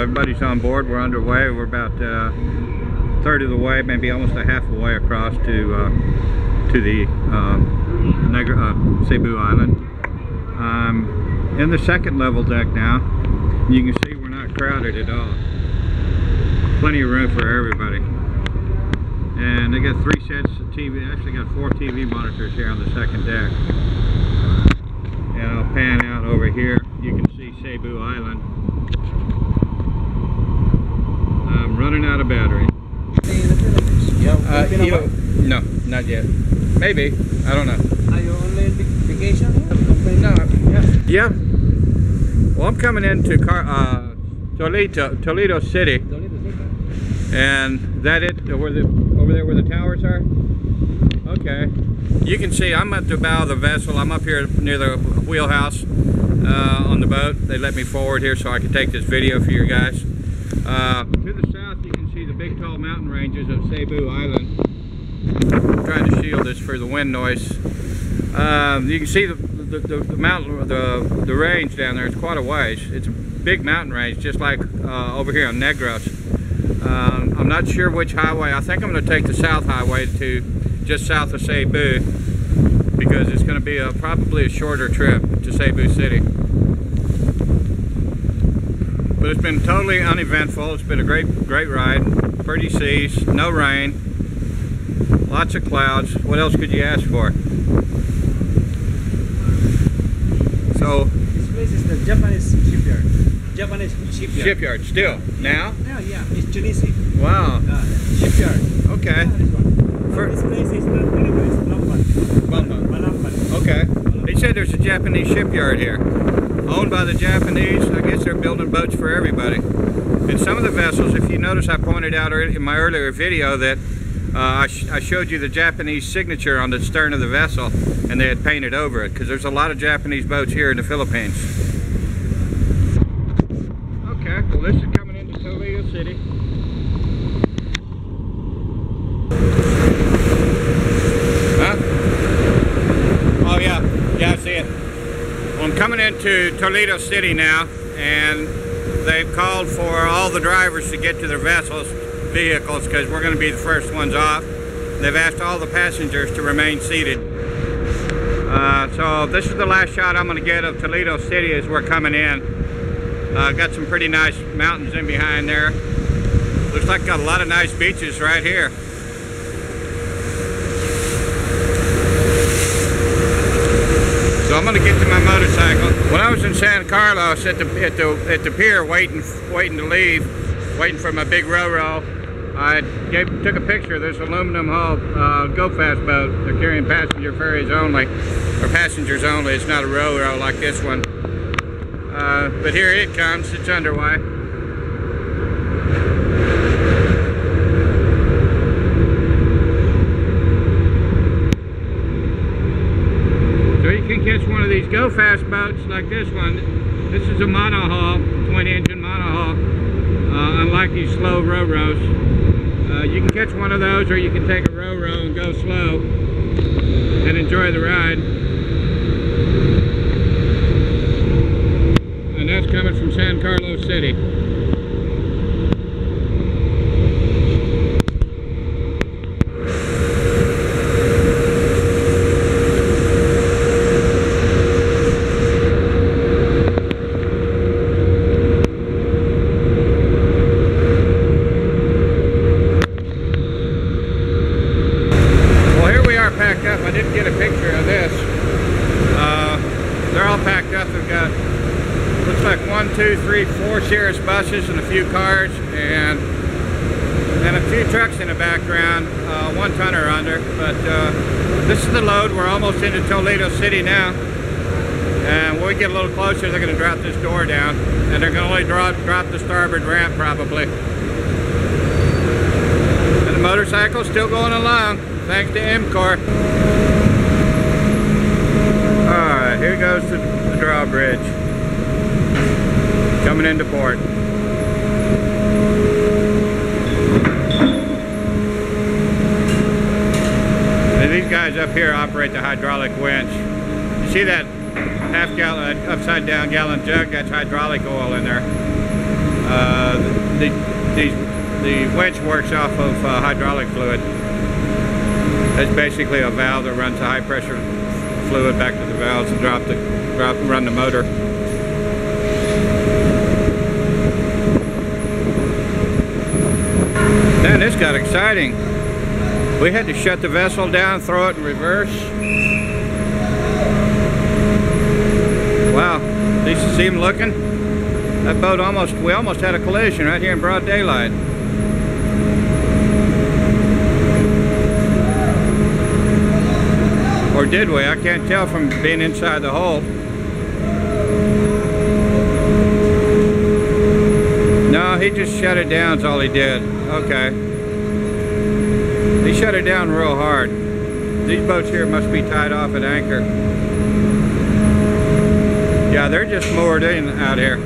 everybody's on board. We're underway. We're about a third of the way, maybe almost a half a way across to the Cebu Island. In the second level deck now. You can see we're not crowded at all. Plenty of room for everybody. And they got 3 sets of TV. They actually got 4 TV monitors here on the second deck. And I'll pan out over here. You can see Cebu Island. I'm running out of battery. No, not yet. Maybe. I don't know. Are you only on vacation? No. Yeah. Well, I'm coming into Toledo City. And that it? Over there where the towers are? Okay. You can see I'm at the bow of the vessel. I'm up here near the wheelhouse on the boat. They let me forward here so I can take this video for you guys. To the south you can see the big tall mountain ranges of Cebu Island. I'm trying to shield this for the wind noise. You can see the mountain, the range down there. It's quite a ways. It's a big mountain range, just like over here on Negros. I'm not sure which highway. I think I'm going to take the south highway to just south of Cebu, because it's going to be probably a shorter trip to Cebu City. But it's been totally uneventful. It's been a great ride. Pretty seas, no rain, lots of clouds. What else could you ask for? So this place is the Japanese shipyard. Japanese shipyard. Shipyard still now? Yeah, yeah. It's Tunisia. Wow. Shipyard. Okay. This place is Balamban. Okay. They said there's a Japanese shipyard here, owned by the Japanese. I guess they're building boats for everybody. And some of the vessels, if you notice, I pointed out in my earlier video that I showed you the Japanese signature on the stern of the vessel, and they had painted over it, because there's a lot of Japanese boats here in the Philippines. Okay, well this is coming into Toledo City. Huh? Oh yeah, I see it. Well, I'm coming into Toledo City now, and they've called for all the drivers to get to their vehicles, because we're going to be the first ones off. They've asked all the passengers to remain seated. So this is the last shot I'm going to get of Toledo City as we're coming in. Got some pretty nice mountains in behind there. Looks like got a lot of nice beaches right here. So I'm going to get to my motorcycle. When I was in San Carlos at the pier waiting to leave, waiting for my big RoRo, I took a picture of this aluminum hull Go Fast boat. They're carrying passenger ferries only, or passengers only. It's not a RoRo like this one. But here it comes. It's underway. So you can catch one of these Go Fast boats like this one. This is a monohull, twin engine monohull. Unlike these slow RoRos. You can catch one of those, or you can take a RoRo and go slow and enjoy the ride. And that's coming from San Carlos City. I didn't get a picture of this. They're all packed up. They've got, looks like 1, 2, 3, 4 Cirrus buses and a few cars, and a few trucks in the background, 1 tonner under. But this is the load. We're almost into Toledo City now, and when we get a little closer, they're going to drop this door down, and they're going to only drop the starboard ramp probably. And the motorcycle's still going along, thanks to MCOR. Alright, here goes the drawbridge. Coming into port. And these guys up here operate the hydraulic winch. You see that half-gallon, upside-down gallon jug? That's hydraulic oil in there. The winch works off of hydraulic fluid. It's basically a valve that runs the high pressure fluid back to the valves and run the motor. Man, this got exciting. We had to shut the vessel down, throw it in reverse. Wow, you see him looking? That boat we almost had a collision right here in broad daylight. Or did we? I can't tell from being inside the hold. No, he just shut it down is all he did. Okay. He shut it down real hard. These boats here must be tied off at anchor. Yeah, they're just moored in out here.